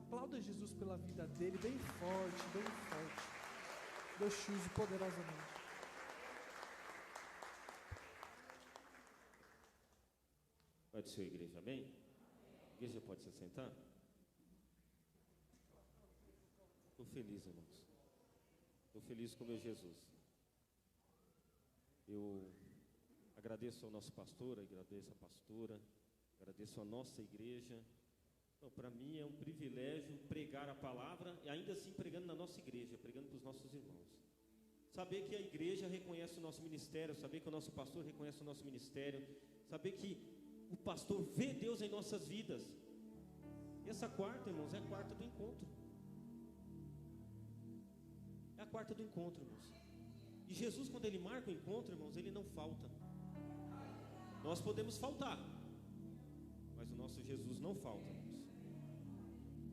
Aplauda Jesus pela vida dele, bem forte, bem forte. Deus te use poderosamente. Vai de sua igreja, amém? A igreja pode se assentar? Estou feliz, irmãos. Estou feliz com o meu Jesus. Eu agradeço ao nosso pastor, agradeço a pastora, agradeço a nossa igreja. Para mim é um privilégio pregar a palavra e ainda assim pregando na nossa igreja, pregando para os nossos irmãos. Saber que a igreja reconhece o nosso ministério, saber que o nosso pastor reconhece o nosso ministério, saber que o pastor vê Deus em nossas vidas. E essa quarta, irmãos, é a quarta do encontro. É a quarta do encontro, irmãos. E Jesus, quando ele marca o encontro, irmãos, ele não falta. Nós podemos faltar, mas o nosso Jesus não falta, irmãos.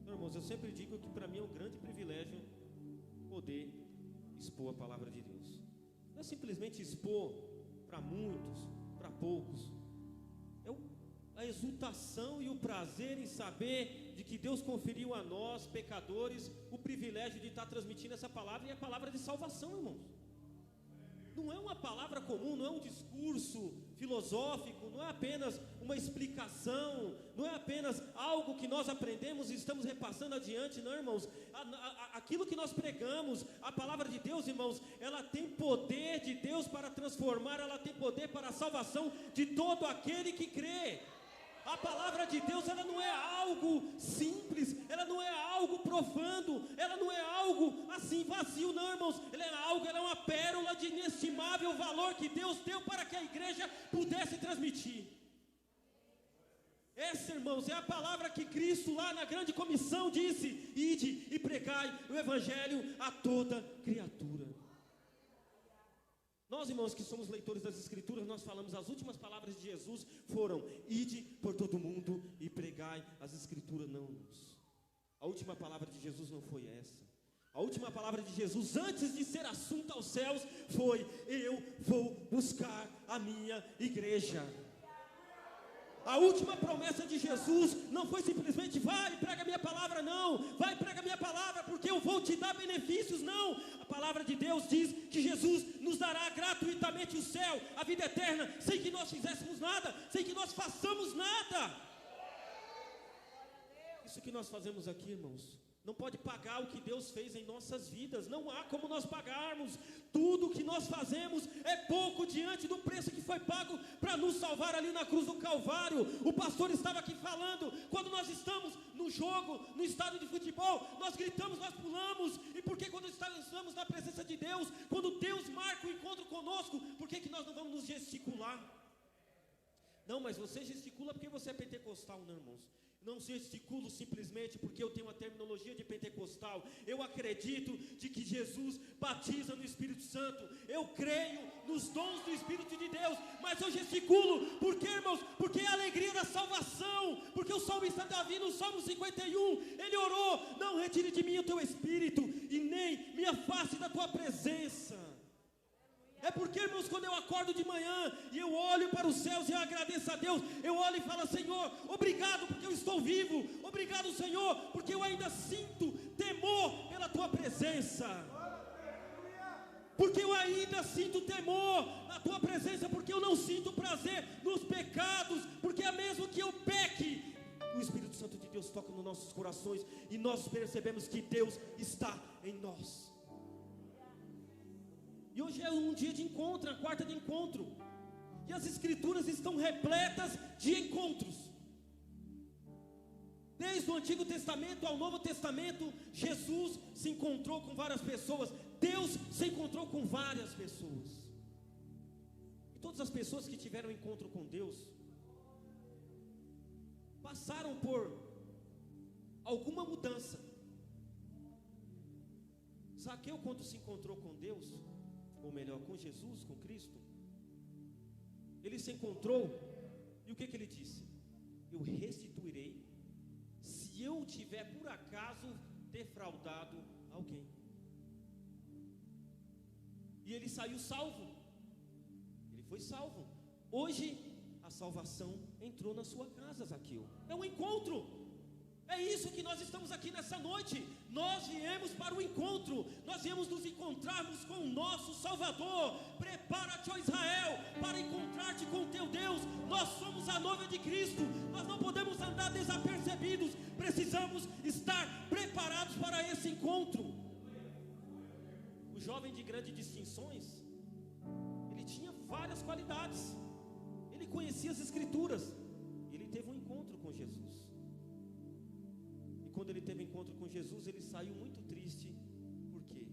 Então, irmãos, eu sempre digo que para mim é um grande privilégio poder expor a palavra de Deus. Não é simplesmente expor para muitos, para poucos. É a exultação e o prazer em saber de que Deus conferiu a nós, pecadores, o privilégio de estar transmitindo essa palavra, e a palavra de salvação, irmãos. Não é uma palavra comum, não é um discurso filosófico, não é apenas uma explicação, não é apenas algo que nós aprendemos e estamos repassando adiante, não, irmãos. Aquilo que nós pregamos, a palavra de Deus, irmãos, ela tem poder de Deus para transformar, ela tem poder para a salvação de todo aquele que crê. A palavra de Deus, ela não é algo simples, ela não é algo profano, ela não é algo assim vazio, não, irmãos. Ela é uma pérola de inestimável valor que Deus deu para que a igreja pudesse transmitir. Essa, irmãos, é a palavra que Cristo lá na grande comissão disse: ide e pregai o evangelho a toda criatura. Nós, irmãos, que somos leitores das Escrituras, nós falamos, as últimas palavras de Jesus foram: ide por todo mundo e pregai as Escrituras. Não, irmãos, a última palavra de Jesus não foi essa. A última palavra de Jesus, antes de ser assunto aos céus, foi: eu vou buscar a minha igreja. A última promessa de Jesus não foi simplesmente: vai e prega a minha palavra, não. Vai e prega a minha palavra porque eu vou te dar benefícios, não. A palavra de Deus diz que Jesus nos dará gratuitamente o céu, a vida eterna, sem que nós fizéssemos nada, sem que nós façamos nada. Isso que nós fazemos aqui, irmãos, não pode pagar o que Deus fez em nossas vidas. Não há como nós pagarmos. Tudo o que nós fazemos é pouco diante do preço que foi pago para nos salvar ali na cruz do Calvário. O pastor estava aqui falando, quando nós estamos no jogo, no estádio de futebol, nós gritamos, nós pulamos. E por que quando estamos na presença de Deus, quando Deus marca o encontro conosco, por que nós não vamos nos gesticular? Não, mas você gesticula porque você é pentecostal, não, irmãos. Não gesticulo simplesmente porque eu tenho uma terminologia de pentecostal. Eu acredito de que Jesus batiza no Espírito Santo. Eu creio nos dons do Espírito de Deus. Mas eu gesticulo porque, irmãos, porque é a alegria da salvação. Porque o salmista Davi, no Salmo 51, ele orou: não retire de mim o teu Espírito e nem me afaste da tua presença. É porque, irmãos, quando eu acordo de manhã e eu olho para os céus e eu agradeço a Deus, eu olho e falo: Senhor, obrigado porque eu estou vivo. Obrigado, Senhor, porque eu ainda sinto temor pela tua presença. Porque eu ainda sinto temor na tua presença, porque eu não sinto prazer nos pecados, porque é mesmo que eu peque, o Espírito Santo de Deus toca nos nossos corações e nós percebemos que Deus está em nós. E hoje é um dia de encontro, a quarta de encontro. E as Escrituras estão repletas de encontros. Desde o Antigo Testamento ao Novo Testamento, Jesus se encontrou com várias pessoas. Deus se encontrou com várias pessoas. E todas as pessoas que tiveram encontro com Deus passaram por alguma mudança. Zaqueu, quando se encontrou com Deus, ou melhor, com Jesus, com Cristo, ele se encontrou, e o que ele disse? Eu restituirei, se eu tiver por acaso defraudado alguém. E ele saiu salvo, ele foi salvo. Hoje a salvação entrou na sua casa, Zaqueu. É um encontro. É isso que nós estamos aqui nessa noite. Nós viemos para o encontro, nós viemos nos encontrarmos com o nosso Salvador. Prepara-te, ó Israel, para encontrar-te com o teu Deus. Nós somos a noiva de Cristo, nós não podemos andar desapercebidos, precisamos estar preparados para esse encontro. O jovem de grandes distinções, ele tinha várias qualidades, ele conhecia as Escrituras, ele teve um encontro com Jesus. Quando ele teve encontro com Jesus, ele saiu muito triste. Por quê?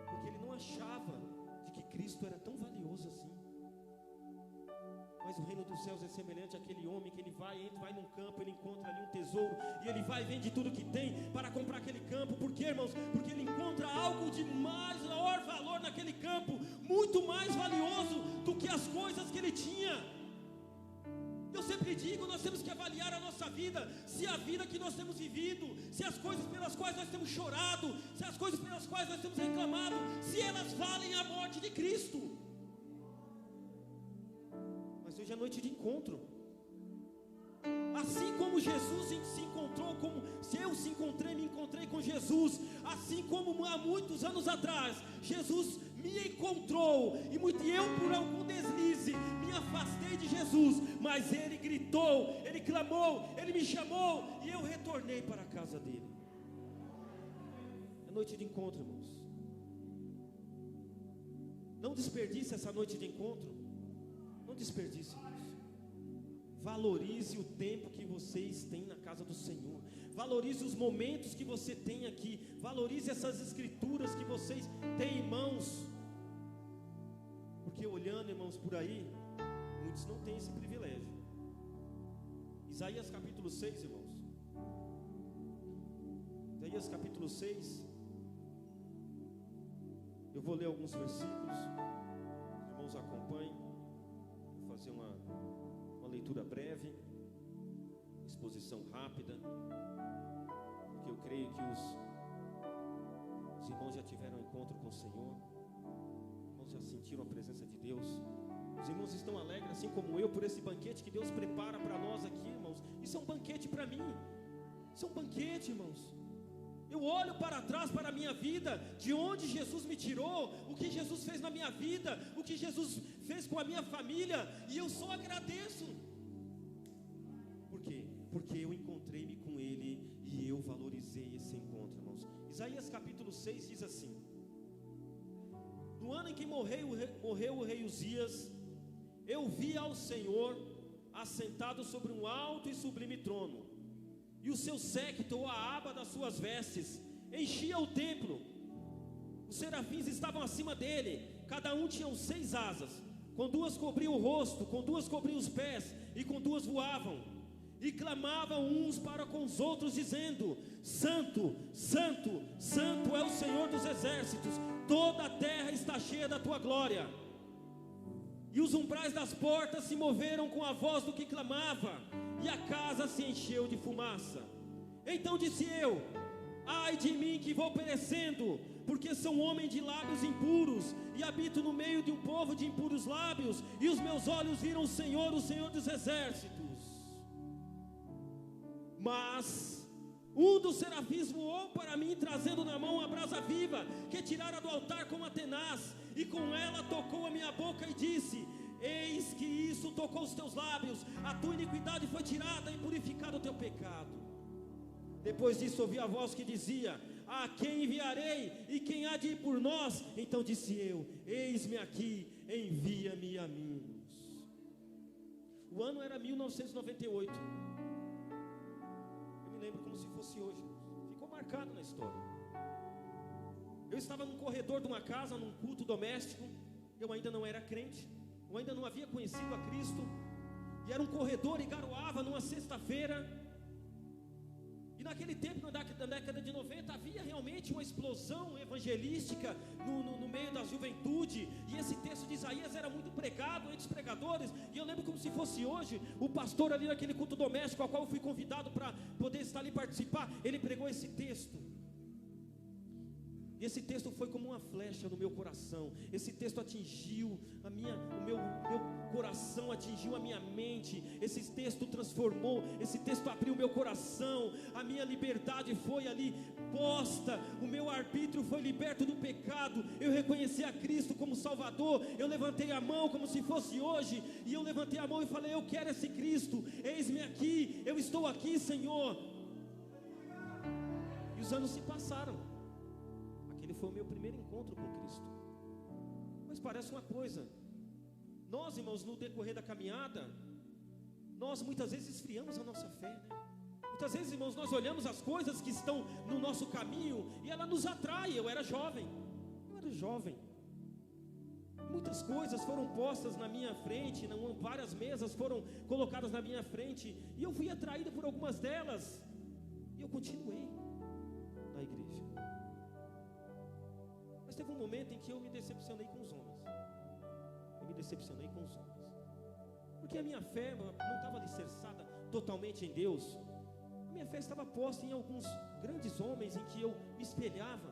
Porque ele não achava de que Cristo era tão valioso assim. Mas o reino dos céus é semelhante àquele homem que ele vai num campo, ele encontra ali um tesouro, e ele vai e vende tudo que tem para comprar aquele campo. Por quê, irmãos? Porque ele encontra algo de maior valor naquele campo, muito mais valioso do que as coisas que ele tinha. Eu sempre digo, nós temos que avaliar a nossa vida, se a vida que nós temos vivido, se as coisas pelas quais nós temos chorado, se as coisas pelas quais nós temos reclamado, se elas valem a morte de Cristo. Mas hoje é noite de encontro. Assim como Jesus se encontrou, como se eu me encontrei com Jesus, assim como há muitos anos atrás, Jesus me encontrou, e eu por algum deslize me afastei de Jesus, mas Ele gritou, Ele clamou, Ele me chamou, e eu retornei para a casa dEle. É noite de encontro, irmãos. Não desperdice essa noite de encontro. Não desperdice, irmãos. Valorize o tempo que vocês têm na casa do Senhor. Valorize os momentos que você tem aqui. Valorize essas escrituras que vocês têm em mãos. Porque olhando, irmãos, por aí, muitos não têm esse privilégio. Isaías capítulo 6, irmãos. Isaías capítulo 6. Eu vou ler alguns versículos. Os irmãos acompanhem. Vou fazer uma leitura breve, exposição rápida, porque eu creio que os irmãos já tiveram um encontro com o Senhor, os irmãos já sentiram a presença de Deus, os irmãos estão alegres, assim como eu, por esse banquete que Deus prepara para nós aqui, irmãos. Isso é um banquete para mim, isso é um banquete, irmãos. Eu olho para trás, para a minha vida, de onde Jesus me tirou, o que Jesus fez na minha vida, o que Jesus fez com a minha família, e eu só agradeço. Por quê? Porque eu encontrei-me com Ele e eu valorizei esse encontro, irmãos. Isaías capítulo 6 diz assim: no ano em que morreu o rei Uzias, eu vi ao Senhor assentado sobre um alto e sublime trono, e o seu séquito, ou a aba das suas vestes, enchia o templo. Os serafins estavam acima dele, cada um tinha 6 asas, com 2 cobriam o rosto, com 2 cobriam os pés, e com 2 voavam, e clamavam uns para com os outros, dizendo: Santo, Santo, Santo é o Senhor dos exércitos, toda a terra está cheia da tua glória. E os umbrais das portas se moveram com a voz do que clamava, e a casa se encheu de fumaça. Então disse eu: ai de mim que vou perecendo, porque sou um homem de lábios impuros, e habito no meio de um povo de impuros lábios, e os meus olhos viram o Senhor dos exércitos. Mas um dos serafins voou para mim, trazendo na mão uma brasa viva, que tirara do altar com uma tenaz, e com ela tocou a minha boca e disse: eis que isso tocou os teus lábios, a tua iniquidade foi tirada e purificado o teu pecado. Depois disso ouvi a voz que dizia: a quem enviarei, e quem há de ir por nós? Então disse eu: eis-me aqui, envia-me a mim. O ano era 1998. Eu me lembro como se fosse hoje, ficou marcado na história. Eu estava num corredor de uma casa, num culto doméstico. Eu ainda não era crente, eu ainda não havia conhecido a Cristo, e era um corredor e garoava numa sexta-feira. E naquele tempo, na década de 90, havia realmente uma explosão evangelística no meio da juventude, e esse texto de Isaías era muito pregado entre os pregadores. E eu lembro como se fosse hoje, o pastor ali naquele culto doméstico, ao qual eu fui convidado para poder estar ali participar, ele pregou esse texto. E esse texto foi como uma flecha no meu coração. Esse texto atingiu o meu coração, atingiu a minha mente. Esse texto transformou, esse texto abriu o meu coração. A minha liberdade foi ali posta. O meu arbítrio foi liberto do pecado. Eu reconheci a Cristo como Salvador. Eu levantei a mão como se fosse hoje. E eu levantei a mão e falei: eu quero esse Cristo. Eis-me aqui, eu estou aqui, Senhor. E os anos se passaram. Foi o meu primeiro encontro com Cristo. Mas parece uma coisa, nós, irmãos, no decorrer da caminhada, nós muitas vezes esfriamos a nossa fé, né? Muitas vezes, irmãos, nós olhamos as coisas que estão no nosso caminho e ela nos atrai. Eu era jovem. Muitas coisas foram postas na minha frente, várias mesas foram colocadas na minha frente, e eu fui atraído por algumas delas, e eu continuei na igreja. Mas teve um momento em que eu me decepcionei com os homens. Porque a minha fé não estava alicerçada totalmente em Deus. A minha fé estava posta em alguns grandes homens em que eu me espelhava.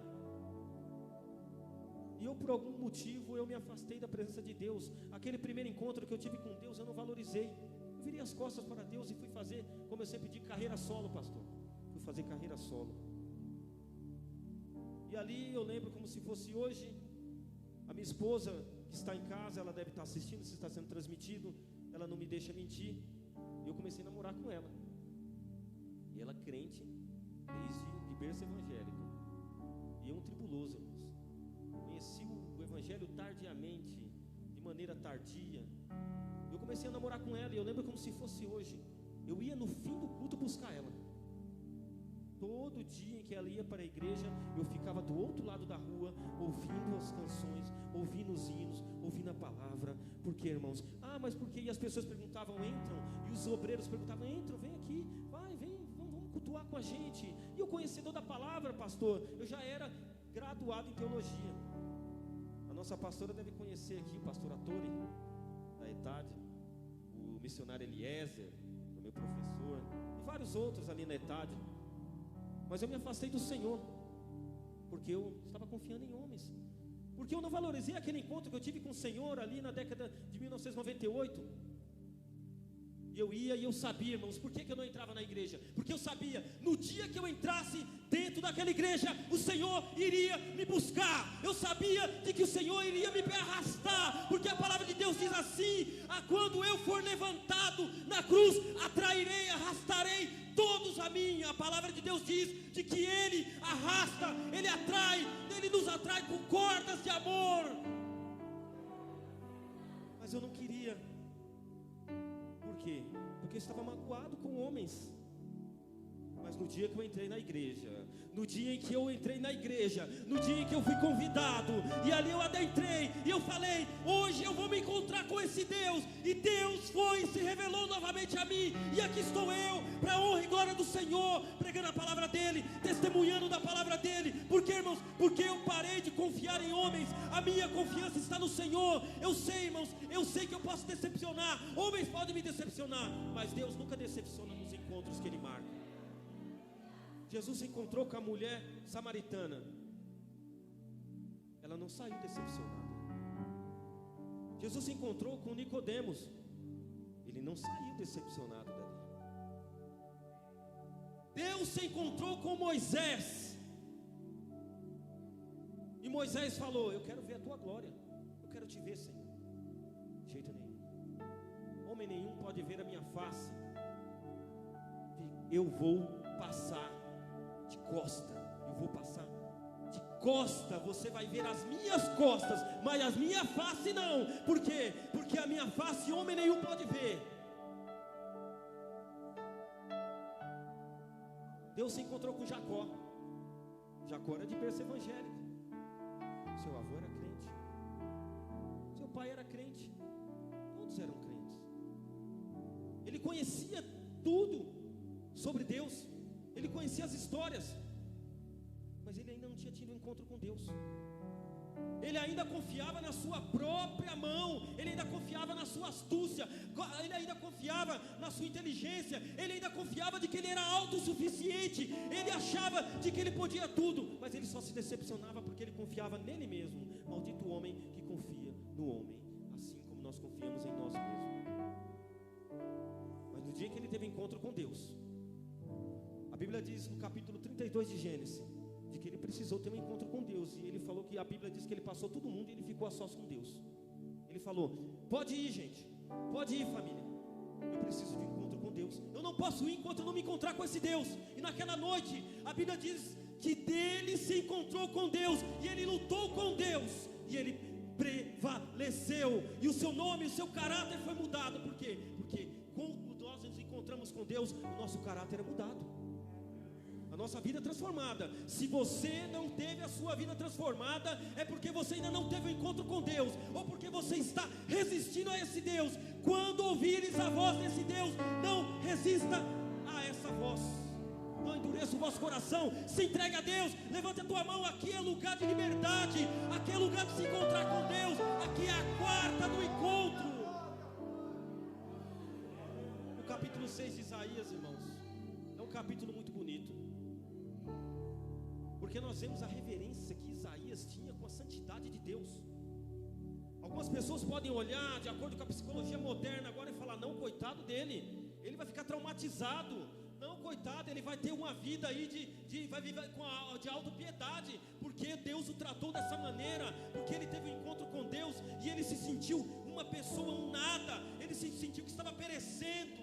E eu, por algum motivo, eu me afastei da presença de Deus. Aquele primeiro encontro que eu tive com Deus, eu não valorizei. Eu virei as costas para Deus e fui fazer, como eu sempre digo, carreira solo, pastor. Fui fazer carreira solo. E ali eu lembro como se fosse hoje. A minha esposa, que está em casa, ela deve estar assistindo, se está sendo transmitido, ela não me deixa mentir. E eu comecei a namorar com ela. E ela crente, desde de berço evangélico. E eu um tribuloso, irmãos. Conheci o evangelho tardiamente, de maneira tardia. Eu comecei a namorar com ela, e eu lembro como se fosse hoje. Eu ia no fim do culto buscar ela. Todo dia em que ela ia para a igreja, eu ficava do outro lado da rua, ouvindo as canções, ouvindo os hinos, ouvindo a palavra. Por quê, irmãos? Mas por quê? E as pessoas perguntavam: entram? E os obreiros perguntavam: entram, vem aqui, vai, vem, vamos cultuar com a gente. E o conhecedor da palavra, pastor, eu já era graduado em teologia. A nossa pastora deve conhecer aqui o pastor Atori, da ETAD, o missionário Eliezer, o meu professor, e vários outros ali na ETAD. Mas eu me afastei do Senhor, porque eu estava confiando em homens, porque eu não valorizei aquele encontro que eu tive com o Senhor ali na década de 1998. E eu ia e eu sabia, irmãos, por que eu não entrava na igreja? Porque eu sabia, no dia que eu entrasse dentro daquela igreja, o Senhor iria me buscar. Eu sabia de que o Senhor iria me arrastar, porque a palavra de Deus diz assim: quando eu for levantado na cruz, atrairei, arrastarei todos a mim. A palavra de Deus diz de que Ele arrasta, Ele atrai, Ele nos atrai com cordas de amor. Mas eu não queria. Por quê? Porque eu estava magoado com homens. Mas no dia que eu entrei na igreja, no dia em que eu entrei na igreja, no dia em que eu fui convidado, e ali eu adentrei, e eu falei: hoje eu vou me encontrar com esse Deus. E Deus foi e se revelou novamente a mim, e aqui estou eu, para a honra e glória do Senhor, pregando a palavra dEle, testemunhando da palavra dEle. Por quê, irmãos? Porque eu parei de confiar em homens. A minha confiança está no Senhor. Eu sei, irmãos, eu sei que eu posso decepcionar, homens podem me decepcionar, mas Deus nunca decepciona nos encontros que Ele marca. Jesus se encontrou com a mulher samaritana. Ela não saiu decepcionada. Jesus se encontrou com Nicodemos. Ele não saiu decepcionado dali. Deus se encontrou com Moisés. E Moisés falou: eu quero ver a tua glória. Eu quero te ver, Senhor. De jeito nenhum. Homem nenhum pode ver a minha face. Eu vou passar de costa, eu vou passar de costa, você vai ver as minhas costas, mas as minha face não. Por quê? Porque a minha face homem nenhum pode ver. Deus se encontrou com Jacó. Jacó era de berço evangélico. Seu avô era crente, seu pai era crente, todos eram crentes. Ele conhecia tudo sobre Deus, ele conhecia as histórias, mas ele ainda não tinha tido um encontro com Deus. Ele ainda confiava na sua própria mão, ele ainda confiava na sua astúcia, ele ainda confiava na sua inteligência, ele ainda confiava de que ele era autossuficiente, ele achava de que ele podia tudo, mas ele só se decepcionava porque ele confiava nele mesmo. Maldito o homem que confia no homem, assim como nós confiamos em nós mesmos. Mas no dia que ele teve encontro com Deus, a Bíblia diz no capítulo 32 de Gênesis, de que ele precisou ter um encontro com Deus. E ele falou que a Bíblia diz que ele passou todo mundo e ele ficou a sós com Deus. Ele falou: pode ir, gente, pode ir, família, eu preciso de um encontro com Deus. Eu não posso ir enquanto eu não me encontrar com esse Deus. E naquela noite, a Bíblia diz que dele se encontrou com Deus, e ele lutou com Deus, e ele prevaleceu, e o seu nome, o seu caráter foi mudado. Por quê? Porque quando nós nos encontramos com Deus, o nosso caráter é mudado, nossa vida transformada. Se você não teve a sua vida transformada, é porque você ainda não teve um encontro com Deus, ou porque você está resistindo a esse Deus. Quando ouvires a voz desse Deus, não resista a essa voz, não endureça o vosso coração, se entregue a Deus. Levante a tua mão. Aqui é lugar de liberdade, aqui é lugar de se encontrar com Deus, aqui é a quarta do encontro. O capítulo 6 de Isaías, irmãos, é um capítulo muito bonito, porque nós vemos a reverência que Isaías tinha com a santidade de Deus. Algumas pessoas podem olhar de acordo com a psicologia moderna agora e falar: não, coitado dele, ele vai ficar traumatizado. Não, coitado, ele vai ter uma vida aí vai viver de autopiedade, porque Deus o tratou dessa maneira, porque ele teve um encontro com Deus e ele se sentiu uma pessoa, um nada, ele se sentiu que estava perecendo.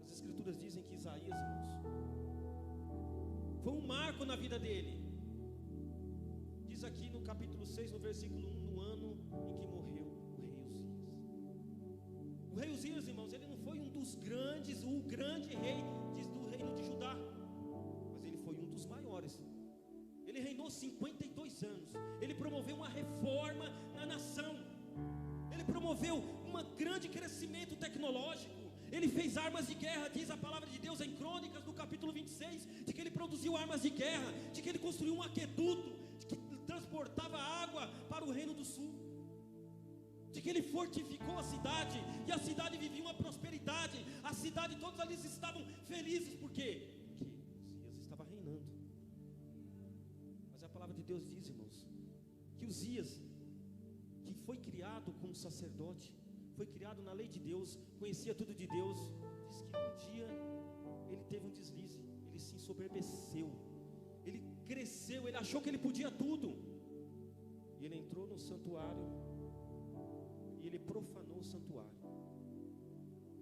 As escrituras dizem que Isaías, irmãos, foi um marco na vida dele. Diz aqui no capítulo 6, no versículo 1, no ano em que morreu o rei Uzias. O rei Uzias, irmãos, ele não foi um dos grandes, o grande rei do reino de Judá, mas ele foi um dos maiores. Ele reinou 52 anos. Ele promoveu uma reforma na nação. Ele promoveu um grande crescimento tecnológico. Ele fez armas de guerra, diz a palavra de Deus em Crônicas, no capítulo 26, de que ele produziu armas de guerra, de que ele construiu um aqueduto, de que transportava água para o reino do sul, de que ele fortificou a cidade, e a cidade vivia uma prosperidade, a cidade, todos ali estavam felizes. Por quê? Porque Uzias estava reinando. Mas a palavra de Deus diz, irmãos, que Uzias, que foi criado como sacerdote, foi criado na lei de Deus, conhecia tudo de Deus, diz que um dia ele teve um deslize, ele se ensoberbeceu, ele cresceu, ele achou que ele podia tudo, e ele entrou no santuário, e ele profanou o santuário.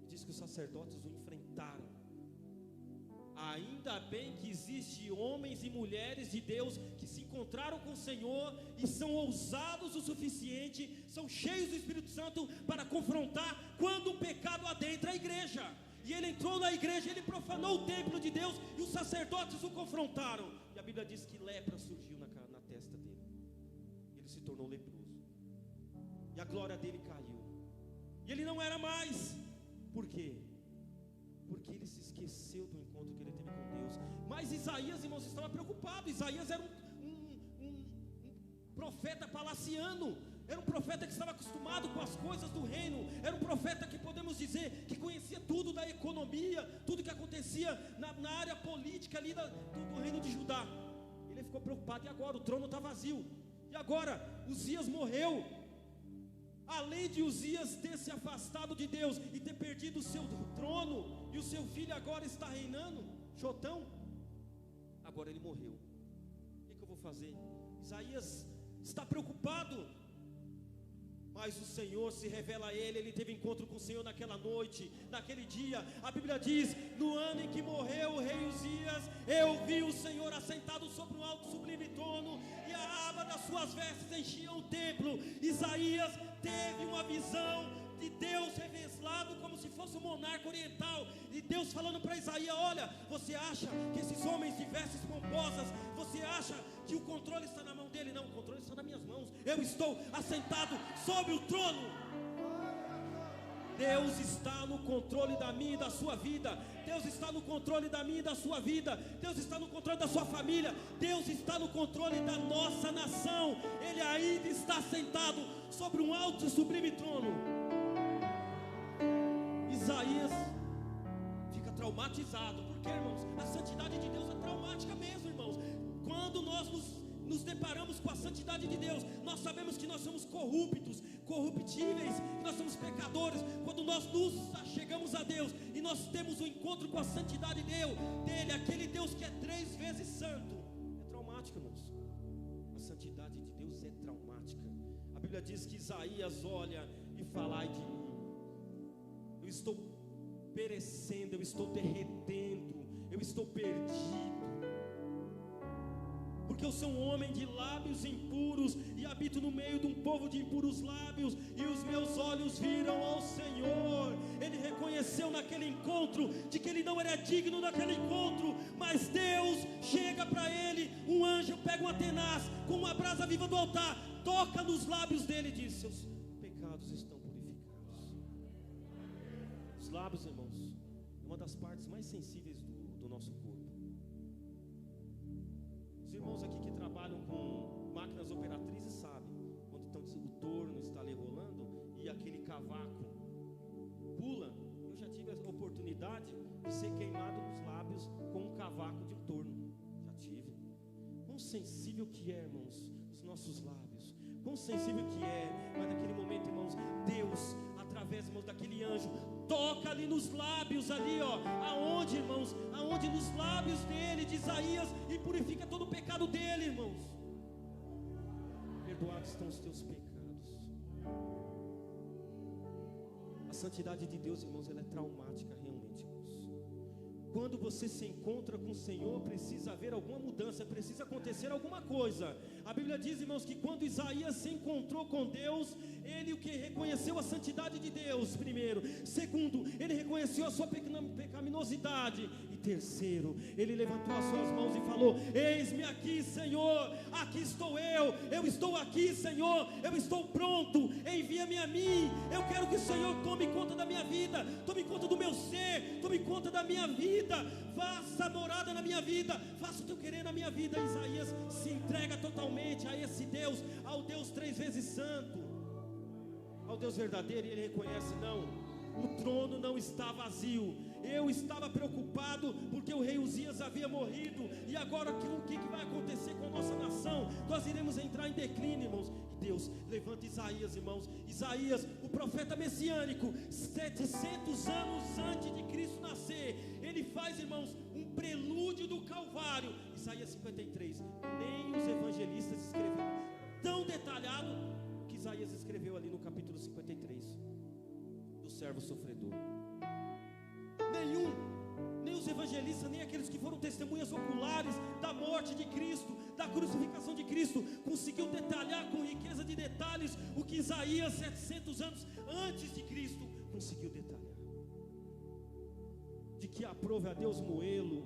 Diz que os sacerdotes o enfrentaram. Ainda bem que existem homens e mulheres de Deus que se encontraram com o Senhor e são ousados o suficiente, são cheios do Espírito Santo para confrontar quando o pecado adentra a igreja. E ele entrou na igreja, ele profanou o templo de Deus e os sacerdotes o confrontaram. E a Bíblia diz que lepra surgiu na testa dele. Ele se tornou leproso. E a glória dele caiu. E ele não era mais. Por quê? Porque ele se esqueceu do encontro que ele teve com Deus. Mas Isaías, irmãos, estava preocupado. Isaías era um profeta palaciano, era um profeta que estava acostumado com as coisas do reino, era um profeta que podemos dizer que conhecia tudo da economia, tudo que acontecia na área política ali do reino de Judá. Ele ficou preocupado: e agora? O trono está vazio, e agora? Uzias morreu. Além de Uzias ter se afastado de Deus e ter perdido o seu trono, e o seu filho agora está reinando, Jotão, agora ele morreu. O que eu vou fazer? Isaías está preocupado, mas o Senhor se revela a ele. Ele teve encontro com o Senhor naquela noite, naquele dia. A Bíblia diz: no ano em que morreu o rei Uzias, eu vi o Senhor assentado sobre um alto sublime trono, e a aba das suas vestes enchia o templo. Isaías teve uma visão de Deus revelado como se fosse um monarca oriental, e Deus falando para Isaías: olha, você acha que esses homens de vestes pomposas, você acha que o controle está na mão dele? Não, o controle está nas minhas mãos. Eu estou assentado sobre o trono. Deus está no controle da minha e da sua vida. Deus está no controle da minha e da sua vida. Deus está no controle da sua família. Deus está no controle da nossa nação. Ele ainda está sentado sobre um alto e sublime trono. Isaías fica traumatizado, porque, irmãos, a santidade de Deus é traumática mesmo, irmãos. Quando nós nos deparamos com a santidade de Deus, nós sabemos que nós somos corruptos, corruptíveis, que nós somos pecadores. Quando nós nos chegamos a Deus e nós temos um encontro com a santidade dele, aquele Deus que é 3 vezes santo, é traumático, irmãos. A santidade de Deus é traumática. A Bíblia diz que Isaías olha e fala: ai de mim, eu estou perecendo, eu estou derretendo, eu estou perdido, porque eu sou um homem de lábios impuros e habito no meio de um povo de impuros lábios, e os meus olhos viram ao Senhor. Ele reconheceu naquele encontro de que ele não era digno daquele encontro, mas Deus chega para ele, um anjo pega uma tenaz com uma brasa viva do altar, toca nos lábios dele e diz: seus pecados estão purificados. Os lábios, irmãos, é uma das partes mais sensíveis do nosso corpo. Os irmãos aqui que trabalham com máquinas operatrices sabem, quando o torno está ali rolando e aquele cavaco pula. Eu já tive a oportunidade de ser queimado nos lábios com um cavaco de um torno. Já tive. Quão sensível que é, irmãos, os nossos lábios. Quão sensível que é. Mas naquele momento, irmãos, Deus, através, irmãos, daquele anjo, toca ali nos lábios, ali, ó, aonde, irmãos, aonde nos lábios dele, de Isaías, e purifica todo o pecado dele, irmãos. Perdoados estão os teus pecados. A santidade de Deus, irmãos, ela é traumática realmente, irmãos. Quando você se encontra com o Senhor, precisa haver alguma mudança, precisa acontecer alguma coisa. A Bíblia diz, irmãos, que quando Isaías se encontrou com Deus, ele o que reconheceu a santidade de Deus, primeiro. Segundo, ele reconheceu a sua pecaminosidade. E terceiro, ele levantou as suas mãos e falou: eis-me aqui, Senhor, aqui estou eu estou aqui, Senhor, eu estou pronto, envia-me a mim. Eu quero que o Senhor tome conta da minha vida, tome conta do meu ser, tome conta da minha vida, faça morada na minha vida, faça o teu querer na minha vida. Isaías se entrega totalmente a esse Deus, ao Deus 3 vezes santo, ao Deus verdadeiro. E ele reconhece: não, o trono não está vazio. Eu estava preocupado porque o rei Uzias havia morrido, e agora o que vai acontecer com a nossa nação? Nós iremos entrar em declínio, irmãos. E Deus levanta Isaías, irmãos. Isaías, o profeta messiânico, 700 anos antes de Cristo nascer, ele faz, irmãos, um prelúdio do Calvário. Isaías 53, nem os evangelistas escreveram tão detalhado que Isaías escreveu ali no capítulo 53, do servo sofredor. Nem os evangelistas, nem aqueles que foram testemunhas oculares da morte de Cristo, da crucificação de Cristo, conseguiu detalhar com riqueza de detalhes o que Isaías, 700 anos antes de Cristo, conseguiu detalhar. De que aprove a Deus moê-lo,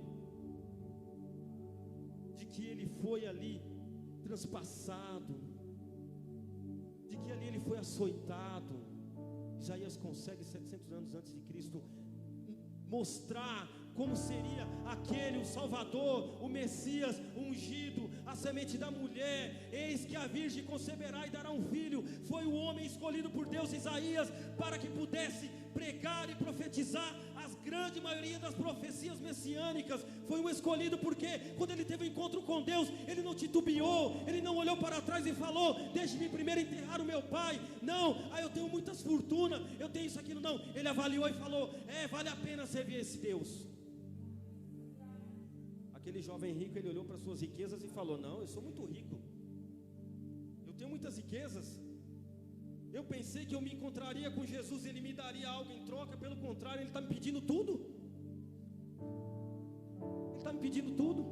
de que ele foi ali transpassado, de que ali ele foi açoitado. Isaías consegue, 700 anos antes de Cristo, mostrar como seria aquele, o Salvador, o Messias, o ungido, a semente da mulher. Eis que a virgem conceberá e dará um filho. Foi o homem escolhido por Deus, Isaías, para que pudesse pregar e profetizar as grande maioria das profecias messiânicas. Foi um escolhido porque quando ele teve um encontro com Deus, ele não titubeou, ele não olhou para trás e falou: deixe-me primeiro enterrar o meu pai. Não, eu tenho muitas fortunas, eu tenho isso, aquilo. Não, ele avaliou e falou: vale a pena servir esse Deus. Aquele jovem rico, ele olhou para suas riquezas e falou: não, eu sou muito rico, eu tenho muitas riquezas. Eu pensei que eu me encontraria com Jesus, ele me daria algo em troca. Pelo contrário, ele está me pedindo tudo. Ele está me pedindo tudo.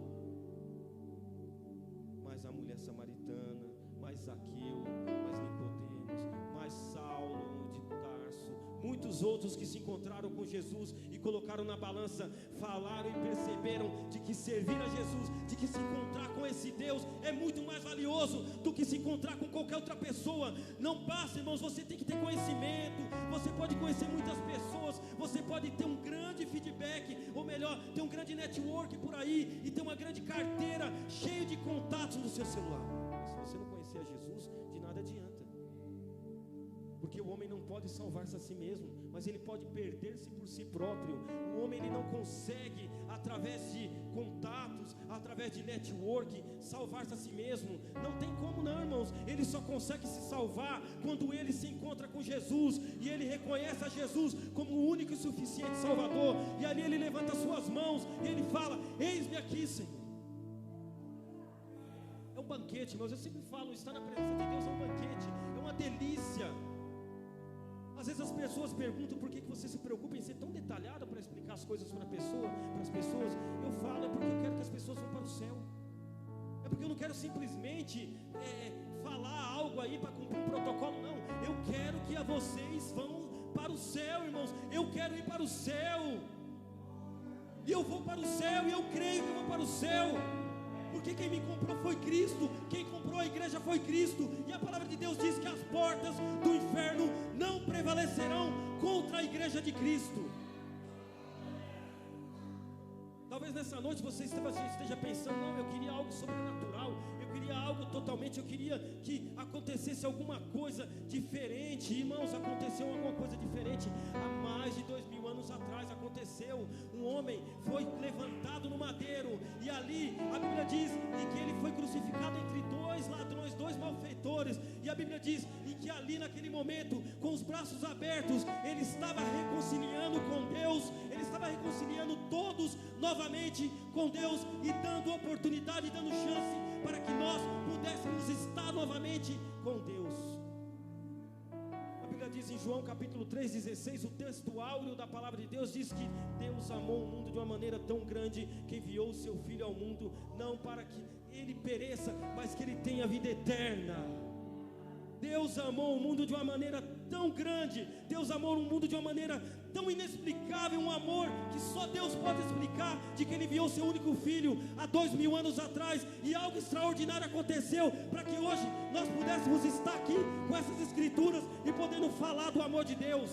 Mas a mulher samaritana, mais Zaqueu, mais Nicodemos, mais Saulo de Tarso, muitos outros que se encontraram com Jesus e colocaram na balança, falaram e perceberam de que que servir a Jesus, de que se encontrar com esse Deus é muito mais valioso do que se encontrar com qualquer outra pessoa. Não basta, irmãos, você tem que ter conhecimento, você pode conhecer muitas pessoas, você pode ter um grande feedback, ou melhor, ter um grande network por aí, e ter uma grande carteira cheia de contatos no seu celular. Mas se você não conhecer a Jesus, de nada adianta. Porque o homem não pode salvar-se a si mesmo, mas ele pode perder-se por si próprio. O homem ele não consegue, através de contatos, através de network, salvar-se a si mesmo. Não tem como não, irmãos. Ele só consegue se salvar quando ele se encontra com Jesus, e ele reconhece a Jesus como o único e suficiente Salvador. E ali ele levanta suas mãos, e ele fala: eis-me aqui, Senhor. É um banquete, irmãos. Eu sempre falo, estar na presença de Deus é um banquete, é uma delícia. Às vezes as pessoas perguntam por que você se preocupa em ser tão detalhado para explicar as coisas para as pessoas. Eu falo, é porque eu quero que as pessoas vão para o céu. É porque eu não quero simplesmente falar algo aí para cumprir um protocolo, não. Eu quero que vocês vão para o céu, irmãos. Eu quero ir para o céu. E eu vou para o céu, e eu creio que eu vou para o céu. Porque quem me comprou foi Cristo, quem comprou a igreja foi Cristo, e a palavra de Deus diz que as portas do inferno não prevalecerão contra a igreja de Cristo. Talvez nessa noite você esteja pensando: não, eu queria algo sobrenatural, eu queria algo totalmente, eu queria que acontecesse alguma coisa diferente. Irmãos, aconteceu alguma coisa diferente há mais de 2000 anos atrás. Aconteceu, um homem foi levantado no madeiro, e ali a Bíblia diz que ele foi crucificado entre dois ladrões, dois malfeitores, e a Bíblia diz que ali naquele momento, com os braços abertos, ele estava reconciliando com Deus, ele estava reconciliando todos novamente com Deus, e dando oportunidade, dando chance para que nós pudéssemos estar novamente com Deus. A Bíblia diz em João capítulo 3,16, o texto áureo da palavra de Deus diz que Deus amou o mundo de uma maneira tão grande que enviou o seu Filho ao mundo, não para que ele pereça, mas que ele tenha vida eterna. Deus amou o mundo de uma maneira tão grande, Deus amou o mundo de uma maneira tão inexplicável, um amor que só Deus pode explicar, de que ele enviou seu único filho há 2000 anos atrás, e algo extraordinário aconteceu para que hoje nós pudéssemos estar aqui com essas escrituras e podendo falar do amor de Deus.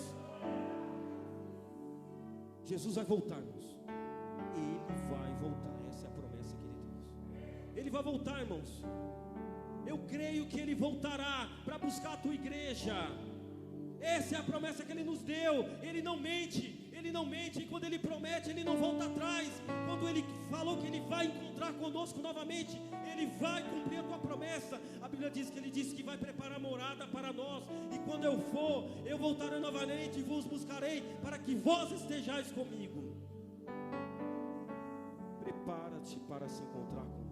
Jesus vai voltar, irmãos. Ele vai voltar, essa é a promessa, queridos. Ele vai voltar, irmãos. Eu creio que ele voltará para buscar a tua igreja. Essa é a promessa que ele nos deu. Ele não mente, e quando ele promete, ele não volta atrás. Quando ele falou que ele vai encontrar conosco novamente, ele vai cumprir a tua promessa. A Bíblia diz que ele disse que vai preparar morada para nós, e quando eu for, eu voltarei novamente e vos buscarei, para que vós estejais comigo. Prepara-te para se encontrar com Deus.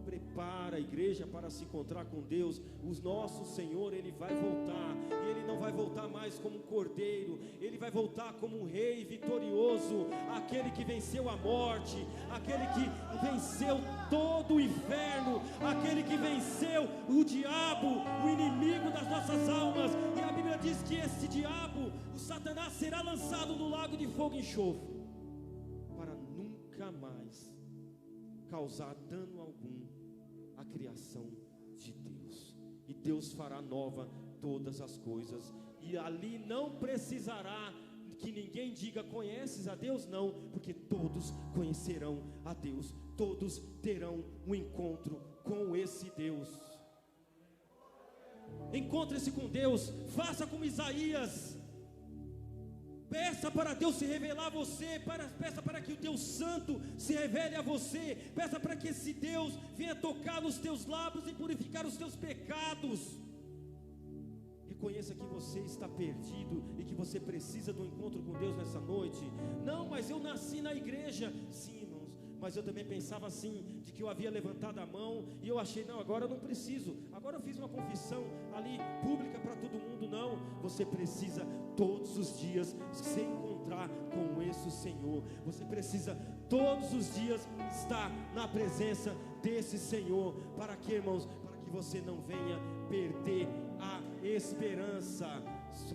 Prepara a igreja para se encontrar com Deus. O nosso Senhor, ele vai voltar, e ele não vai voltar mais como um cordeiro, ele vai voltar como um rei vitorioso, aquele que venceu a morte, aquele que venceu todo o inferno, aquele que venceu o diabo, o inimigo das nossas almas. E a Bíblia diz que esse diabo, o Satanás, será lançado no lago de fogo e enxofre, para nunca mais causar dano algum à criação de Deus. E Deus fará nova todas as coisas, e ali não precisará que ninguém diga: conheces a Deus? Não, porque todos conhecerão a Deus, todos terão um encontro com esse Deus. Encontre-se com Deus, faça como Isaías. Peça para Deus se revelar a você, peça para que o Deus Santo se revele a você, peça para que esse Deus venha tocar nos teus lábios e purificar os teus pecados. Reconheça que você está perdido e que você precisa do encontro com Deus nessa noite. Não, mas eu nasci na igreja. Sim, irmãos, mas eu também pensava assim, de que eu havia levantado a mão, e eu achei: não, agora eu não preciso, agora eu fiz uma confissão ali pública para todo mundo. Não, você precisa todos os dias se encontrar com esse Senhor. Você precisa todos os dias estar na presença desse Senhor. Para que, irmãos? Para que você não venha perder a esperança.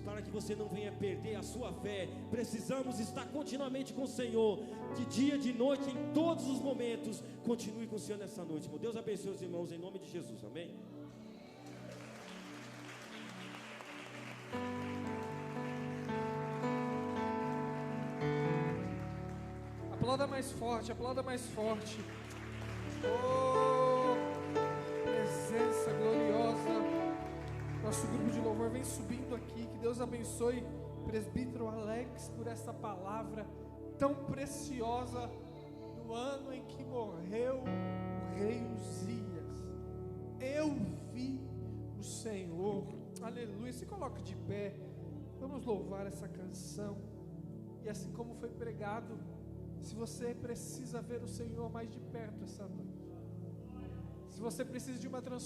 para que você não venha perder a sua fé. Precisamos estar continuamente com o Senhor, de dia, de noite, em todos os momentos. Continue com o Senhor nessa noite, meu Deus abençoe os irmãos em nome de Jesus, amém? Aplauda mais forte, aplauda mais forte. Oh, presença gloriosa. Nosso grupo de louvor vem subindo aqui. Que Deus abençoe o presbítero Alex por essa palavra tão preciosa no ano em que morreu o rei Uzias. Eu vi o Senhor. Aleluia. Se coloque de pé. Vamos louvar essa canção. E assim como foi pregado, se você precisa ver o Senhor mais de perto essa noite, se você precisa de uma transformação,